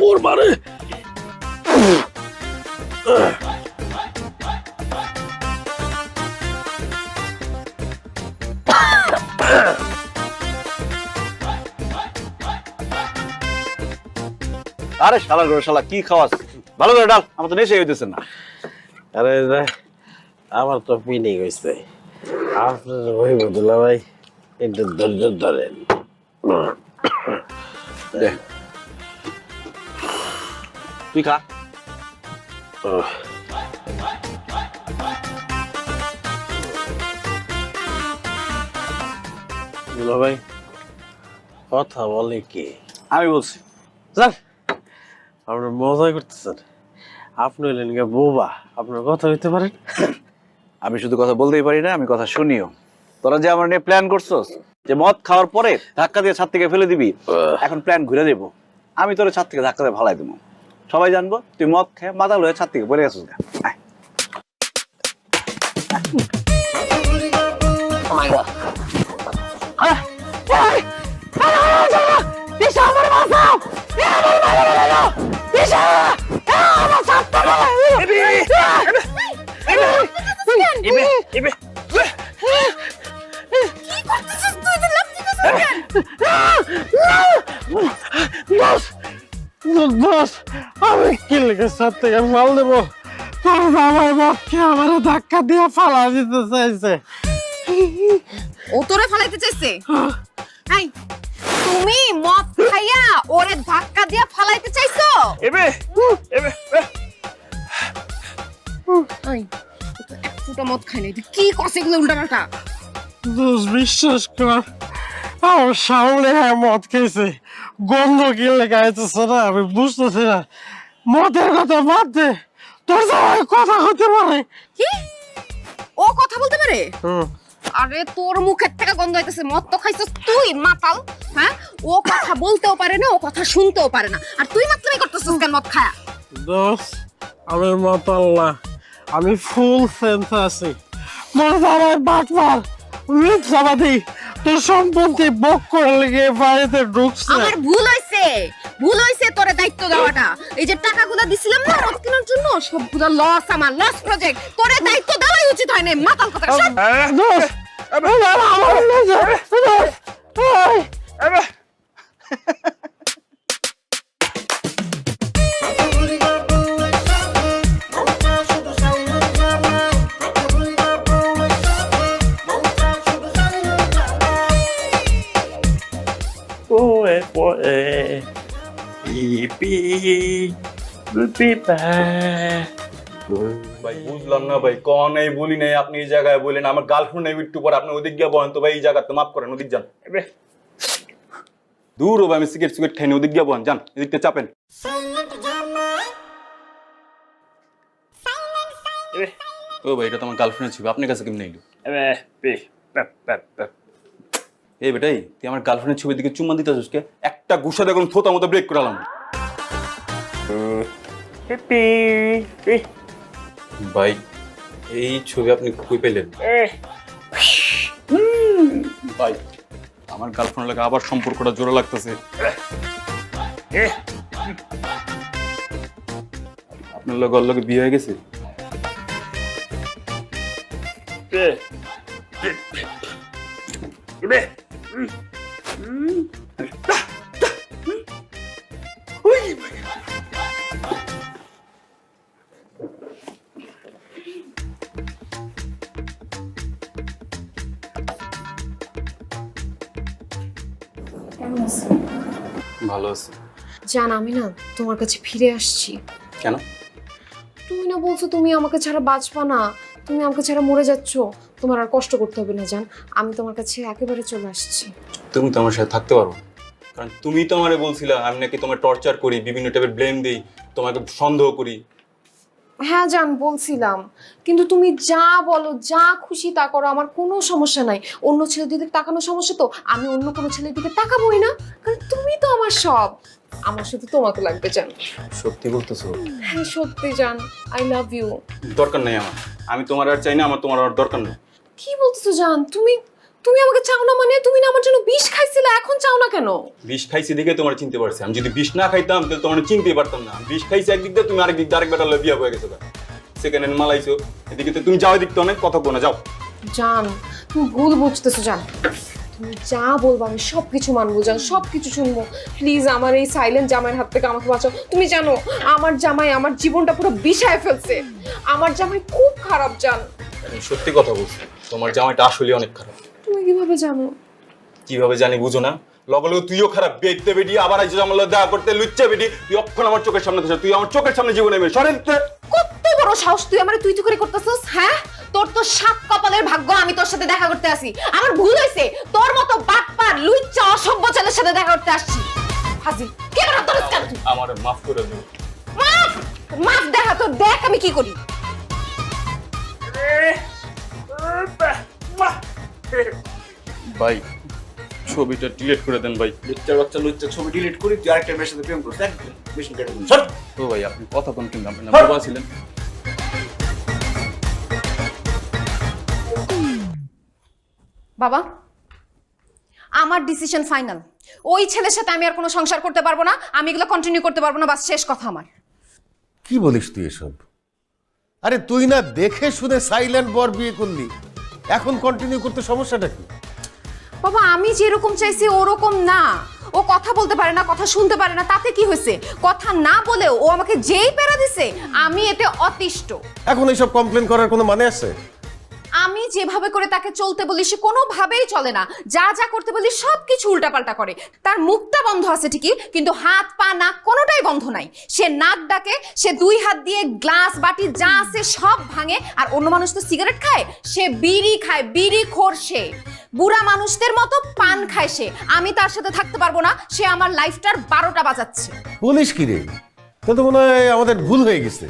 H: ওর মারে
J: আরে শালা করে শালা কি খাওয়াস, ভালো করে ডাল, আমার তো নেশে হইতেছে না।
H: আরে আমার তো পিনি গেছে, আপনার ওই বদলা ভাই একটু ধৈর্য ধরেন।
J: তুই খা।
H: দুলা ভাই কথা বলে কি?
J: আমি বলছি
H: স্যার আপনার মজা করতেছেন, আপনি হলেন গিয়ে বোবা, আপনার কথা হইতে পারেন।
J: আমি শুধু কথা বলতেই পারি না, আমি কথা শুনিও। তোরা যে আমার নিয়ে প্ল্যান করছস যে মদ খাওয়ার পরে ধাক্কা দিয়ে ছাদ থেকে ফেলে দিবি, এখন প্ল্যান ঘুরে দেবো। আমি তোর ছাদ থেকে ধাক্কা দিয়ে ভালাই দেবো, সবাই জানবো তুই মদ খেয়ে মাতাল হয়ে ছাদ থেকে পড়ে গেছিস।
H: আমি কি লেগে ছাদ থেকে মাল দেবো? আমার পক্ষে আমার ধাক্কা দিয়ে ফালা দিতে চাইছে।
A: ও তোরে ফালাইতে চাইছে? এই তুমি মদ খাইয়া ওরে ধাক্কা দিয়া ফালাইতে চাইছো? এই ও তো এক ফুটা মদ খায় নাই, তুই কি কস এগুলো উল্টাপাল্টা?
H: দোষ বিশ্বাস কর, আমার সামনে মদ খেয়েছে, গন্ধ কি লেগে আইতেছে না, আমি বুঝতেছি না। মদের কথা বাদ দে, তোর জামাই কথা হতে পারে।
A: কি ও কথা বলতে পারে? আরে তোর মুখের থেকে গন্ধ হইতেছে, মদ তো খাইছিস তুই মাতাল। হ্যাঁ, ও কথা বলতেও পারে না, ও কথা শুনতেও পারে না, আর তুই মাতলামি করতেছিস কেন মদ খায়া?
H: দোষ, আমি মাতাল না, আমি ফুল সেন্স আছি। মনে জামাই বাটবার মিথ্যাবাদী, তোর সম্পত্তি বক করে লেগে বাড়িতে ঢুকছে।
A: আমার ভুল হইছে তোরে দায়িত্ব দেওয়াটা। এই যে টাকাগুলো দিছিলাম না মদ কেনার জন্য, সবগুলো লস, আমার লস প্রজেক্ট। তোরে দায়িত্ব দেওয়াই উচিত হয় না, মাতাল কথা।
H: দোষ, আমার
K: ভাই বুঝলাম না ভাই, কন এই বলি নাই, আপনি এই জায়গায় বলেন আমার গার্লফ্রেন্ড নেই, একটু পর আপনি ওদিক গিয়ে বলেন তো ভাই, এই জায়গাতে মাফ করেন, ওদিক যান। দূর ভাই, আমি সিগারেট খাইনি, ওদিক গিয়ে বলেন, যান এদিকটা চাপেন। ও ভাই, এটা তো আমার গার্লফ্রেন্ড ছিল, আপনার কাছে কেমন এলো? এই বেটাই, তুই আমার গার্লফ্রেন্ডের ছবির দিকে চুম্মা দিতে আসিস কে? একটা গুসা দেখুন থোতা মতো ব্রেক করালাম। ভাই এই ছবি আপনি কই পেলেন? ভাই আমার গার্লফ্রেন্ড লাগে আবার সম্পর্কটা জোরে লাগতেছে। আপনার লগে বিয়ে হয়ে গেছে? ভালো আছে।
A: জান, আমি না তোমার কাছে ফিরে আসছি।
K: কেন?
A: তুমি না বলছো তুমি আমাকে ছাড়া বাঁচবা না, তুমি আমাকে ছাড়া মরে যাচ্ছ, তোমার আর কষ্ট করতে হবে না জান, আমি তোমার কাছে একেবারে চলে আসছি।
K: তুমি তো আমার সাথে থাকতে পারো, কারণ তুমি তো আমারে বলছিলা আমি নাকি তোমার টর্চার করি, বিভিন্ন টাইপের ব্লেম দিই, তোমাকে সন্দেহ করি।
A: হ্যাঁ জান, বলছিলাম, কিন্তু তুমি যা বলো, যা খুশি তা করো, আমার কোনো সমস্যা নাই। অন্য ছেলের দিকে তাকানোর সমস্যা তো, আমি অন্য কোনো ছেলের দিকে তাকাবোই না, কারণ তুমি তো আমার সব। আমার শুধু তোমাকে লাগবে জান।
K: সত্যি বলতেছো?
A: হ্যাঁ সত্যি জান, আই লাভ ইউ।
K: দরকার নাই আমার, আমি তোমার আর চাই না, আমার তোমার আর দরকার নেই।
A: কি বলতেছো জান? তুমি আমাকে চাও না মানে? তুমি না আমার জন্য বিষ খাইছিলে, এখন চাও না কেন?
K: বিষ খাইছি দেখে তোমার চিনতে পারছি, আমি যদি বিষ না খাইতাম তাহলে তোমার চিনতেই পারতাম না। বিষ খাইছি একদিক দিয়ে, তুমি আরেক দিক দিয়ে আরেক বেটার বিয়া হয়ে গেছো, সেকেন্ড হ্যান্ড মালাইছো, এদিকে তো তুমি যাও, এদিক তো অনেক কথা বলো না, যাও।
A: জান তুমি ভুল বুঝতেছো জান, তুমি যা বলবো আমি সবকিছু মানবো জান, সবকিছু শুনবো। প্লিজ আমার এই সাইলেন্ট জামাইয়ের হাত থেকে আমাকে বাঁচাও। তুমি জানো আমার জামাই আমার জীবনটা পুরো বিষায় ফেলছে, আমার জামাই খুব খারাপ জান।
K: আমি সত্যি কথা বলছি, তোমার জামাইটা আসলে অনেক খারাপ।
A: তুমি কিভাবে জানো?
K: কিভাবে জানি বুঝো না? লগে লগে তুইও খারাপ, বেইতে বেডি, আবার আইছো আমার লগে দেখা করতে, লুচ্চা বেডি, তুই অক্ষণ আমার চোখের সামনে থেকে, তুই আমার চোখের সামনে জীবনে মেয়ে সরেন।
A: কত বড় সাহস তুই আমারে তুই করে করতেছস? হ্যাঁ, তোর তো সাত কপালের ভাগ্য আমি তোর সাথে দেখা করতে আসি। আমার ভুল হইছে, তোর মতো বাটপার লুচ্চা অসভ্য ছেলের সাথে দেখা করতে আসছি। হাজি কে বড় তোর কাজ?
K: আমারে মাফ করে দিও।
A: মাফ দেখা তো, দেখ আমি কি করি।
K: ভাই ছবিটা ডিলিট করে দেন ভাই।
J: লুচ্চা ছবি ডিলিট করি, তুই আরেকটা মেয়ের সাথে প্রেম করছিস, মিশন কেটে দিন।
K: ও ভাই আপনি কথা কোন কিন্তু আপনি না বাবা ছিলেন।
A: বাবা, আমার ডিসিশন ফাইনাল। ওই ছেলের সাথে আমি আর কোনো সংসার করতে পারবো না, আমি এগুলো কন্টিনিউ করতে পারবো না, বাস শেষ কথা আমার।
B: কি বলিস তুই এসব? আরে তুই না দেখে শুনে সাইলেন্ট বর বিয়ে করলি, এখন কন্টিনিউ করতে সমস্যাটা কি?
A: বাবা আমি যেরকম চাইছি ওরকম না, ও কথা বলতে পারে না, কথা শুনতে পারে না, তাতে কি হয়েছে? কথা না বলেও ও আমাকে যেই প্যারা দিছে আমি এতে অতিষ্ঠ।
B: এখন এইসব কমপ্লেন করার কোনো মানে আছে?
A: আমি যেভাবে করে তাকে চলতে বলি সে কোনোভাবেই চলে না, যা যা করতে বলি সবকিছু উল্টাপাল্টা করে। তার মুখটা বন্ধ আছে ঠিকই, কিন্তু হাত পা নাক কোনোটাই বন্ধ নাই। সে নাক ডাকে, সে 2 হাত দিয়ে গ্লাস বাটি যা আছে সব ভাঙে। আর অন্য মানুষ তো সিগারেট খায়, সে বিড়ি খায়, বিড়ি খোর। সে বুড়া মানুষদের মতো পান খায়। সে, আমি তার সাথে থাকতে পারবো না। সে আমার লাইফটার 12টা বাজাচ্ছে।
B: বলিস কি রে? তা তো মনে হয় আমাদের ভুল হয়ে গেছে।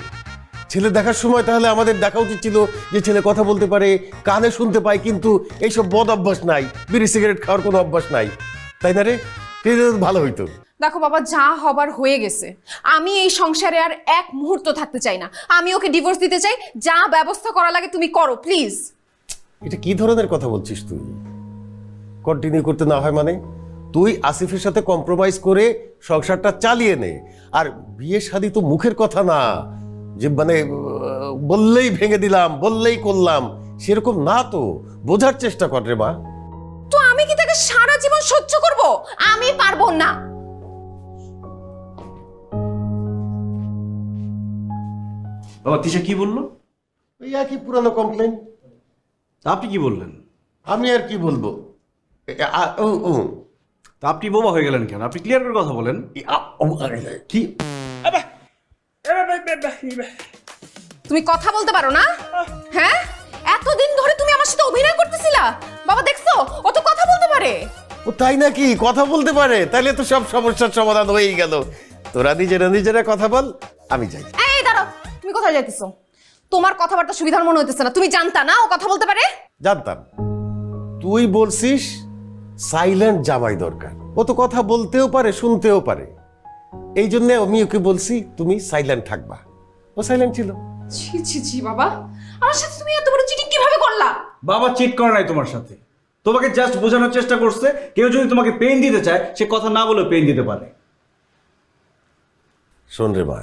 B: ছেলে দেখার সময় তাহলে আমাদের দেখা উচিত ছিল যে ছেলে কথা বলতে পারে, কানে শুনতে পায়, কিন্তু এইসব বদ অভ্যাস নাই, বিড়ি সিগারেট খাওয়ার কোনো অভ্যাস নাই, তাই না রে? ভালো হইতো।
A: দেখো বাবা, যা হবার হয়ে গেছে। আমি এই সংসারে আর এক মুহূর্ত থাকতে চাই না। আমি ওকে ডিভোর্স দিতে চাই। যা ব্যবস্থা করা লাগে তুমি করো প্লিজ।
B: এটা কি ধরনের কথা বলছিস তুই? কন্টিনিউ করতে না হয় মানে? তুই আসিফের সাথে কম্প্রোমাইজ করে সংসারটা চালিয়ে নে। আর বিয়ে শাদী তো মুখের কথা না যে মানে বললেই ভেঙে দিলাম, বললেই করলাম, সেরকম না তো। বোঝার চেষ্টা কর রে মা।
A: তো আমি কি তাকে সারা জীবন সহ্য করব? আমি পারবো না।
J: বাবা তিশা কি বললো?
B: ওই একই পুরানো কমপ্লেন।
J: আপনি কি বললেন?
B: আমি আর কি বলবো?
J: তা আপনি বোবা হয়ে গেলেন কেন? আপনি ক্লিয়ার করে কথা বলেন।
B: কি
A: তুমি কথা বলতে পারো না? হ্যাঁ, এতদিন ধরে তুমি আমার সাথে অভিনয় করতেছিলা। বাবা দেখছো, ও তো কথা বলতে পারে।
B: ও তাই নাকি? কথা বলতে পারে? তাহলে তো সব সমস্যার সমাধান হয়েই গেল। তোরা নিজেরা কথা বল, আমি যাই।
A: এই দাঁড়াও, তুমি কোথায় যাইতেছো? তোমার কথাবার্তা সুবিধার মনে হইতেছে না। তুমি জানতা না ও কথা বলতে পারে?
B: জানতাম। তুই বলছিস সাইলেন্ট জামাই দরকার। ও তো কথা বলতেও পারে, শুনতেও পারে। এই জন্য আমি ওকে বলছি তুমি সাইলেন্ট থাকবা। ও সাইলেন্ট ছিল।
A: ছি ছি ছি বাবা, আমার সাথে তুমি এত বড় চিটিং কিভাবে করলা?
L: বাবা চিট করে নাই তোমার সাথে, তোমাকে জাস্ট বোঝানোর চেষ্টা করছে। কেউ যদি তোমাকে পেইন দিতে চায়, সে কথা না বলে পেইন দিতে পারে।
B: শোন রে মা,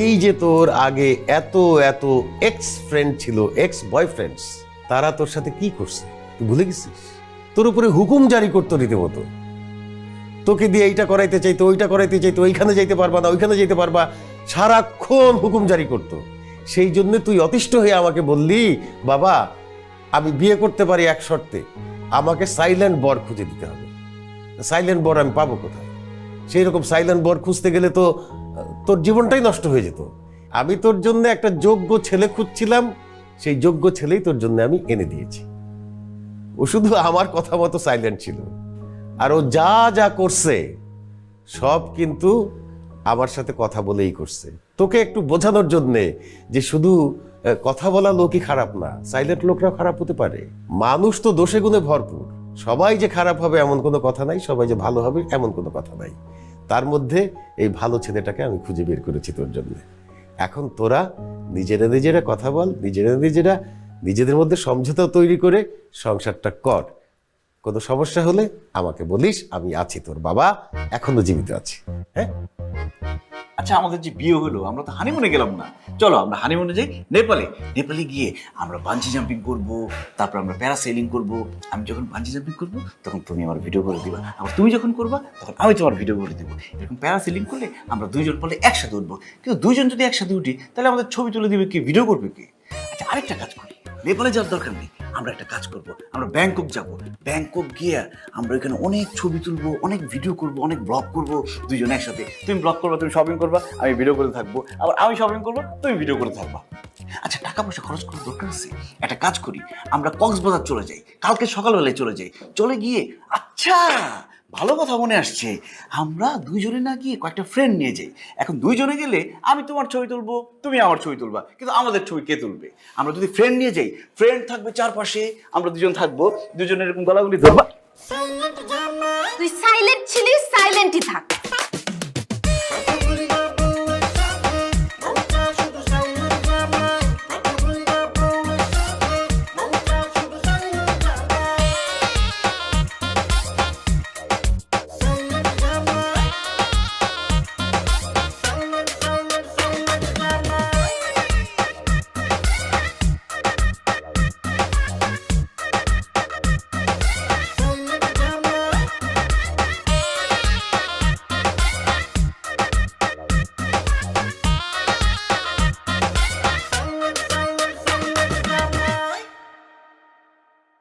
B: এই যে তোর আগে এত এত এক্স ফ্রেন্ড ছিল, এক্স বয়ফ্রেন্ডস, তারা তোর সাথে কি করছে তুই ভুলে গেছিস? তোর উপরে হুকুম জারি করতো রীতিমতো। তোকে দিয়ে এইটা করাইতে চাইতো, ওইটা করাইতে চাইতো, ওইখানে যাইতে পারবা না, ওইখানে যাইতে পারবা, সারাক্ষণ হুকুম জারি করতো। সেই জন্য তুই অতিষ্ঠ হয়ে আমাকে বললি, বাবা আমি বিয়ে করতে পারি এক শর্তে, আমাকে সাইলেন্ট বর খুঁজে দিতে হবে। সাইলেন্ট বর আমি পাবো কোথায়? সেই রকম সাইলেন্ট বর খুঁজতে গেলে তো তোর জীবনটাই নষ্ট হয়ে যেত। আমি তোর জন্য একটা যোগ্য ছেলে খুঁজছিলাম, সেই যোগ্য ছেলেই তোর জন্য আমি এনে দিয়েছি। ও শুধু আমার কথা মতো সাইলেন্ট ছিল। আর ও যা যা করছে সব কিন্তু আমার সাথে কথা বলেই করছে। তোকে একটু বোঝানোর জন্যে যে শুধু কথা বলা লোকই খারাপ না, সাইলেন্ট লোকরাও খারাপ হতে পারে। মানুষ তো দোষে গুণে ভরপুর। সবাই যে খারাপ হবে এমন কোনো কথা নাই, সবাই যে ভালো হবে এমন কোনো কথা নাই। তার মধ্যে এই ভালো ছেলেটাকে আমি খুঁজে বের করেছি তোর জন্য। এখন তোরা নিজেরা কথা বল, নিজেদের মধ্যে সমঝোতা তৈরি করে সংসারটা কর। কোনো সমস্যা হলে আমাকে বলিস, আমি আছি, তোর বাবা এখনো জীবিত আছি। হ্যাঁ
J: আচ্ছা, আমাদের যে বিয়ে হলো, আমরা তো হানিমুনে গেলাম না। চলো আমরা হানিমুনে যাই নেপালে গিয়ে আমরা বাঞ্জি জাম্পিং করব, তারপর আমরা প্যারাসেলিং করব। আমি যখন বাঞ্জি জাম্পিং করব তখন তুমি আমার ভিডিও করে দিবা, আবার তুমি যখন করবা তখন আমি তোমার ভিডিও করে দেবো। এরকম প্যারাসেলিং করলে আমরা দুইজন পড়লে একসাথে উঠবো। কিন্তু দুইজন যদি একসাথে উঠি তাহলে আমাদের ছবি তুলে দিবে কি, ভিডিও করবে কি? আচ্ছা, আরেকটা কাজ করি, নেপালে যাওয়ার দরকার নেই, আমরা একটা কাজ করব, আমরা ব্যাংকক যাব। ব্যাংকক গিয়ে আমরা ওইখানে অনেক ছবি তুলবো, অনেক ভিডিও করব, অনেক ব্লগ করব দুইজন একসাথে। তুমি ব্লগ করবা, তুমি শপিং করবা, আমি ভিডিও করে থাকবো, আবার আমি শপিং করবো, তুমি ভিডিও করে থাকবা। আচ্ছা, টাকা পয়সা খরচ করার দরকার আছে। একটা কাজ করি, আমরা কক্সবাজার চলে যাই, কালকে সকালবেলায় চলে যাই। চলে গিয়ে, আচ্ছা ভালো কথা মনে আসছে, আমরা দুইজনে না গিয়ে কয়েকটা ফ্রেন্ড নিয়ে যাই। এখন দুইজনে গেলে আমি তোমার ছবি তুলবো, তুমি আমার ছবি তুলবা, কিন্তু আমাদের ছবি কে তুলবে? আমরা যদি ফ্রেন্ড নিয়ে যাই, ফ্রেন্ড থাকবে চারপাশে, আমরা দুজন থাকবো, দুজনের এরকম গলাগুলি ধরবা।
A: তুই সাইলেন্ট ছিলি, সাইলেন্টই থাক।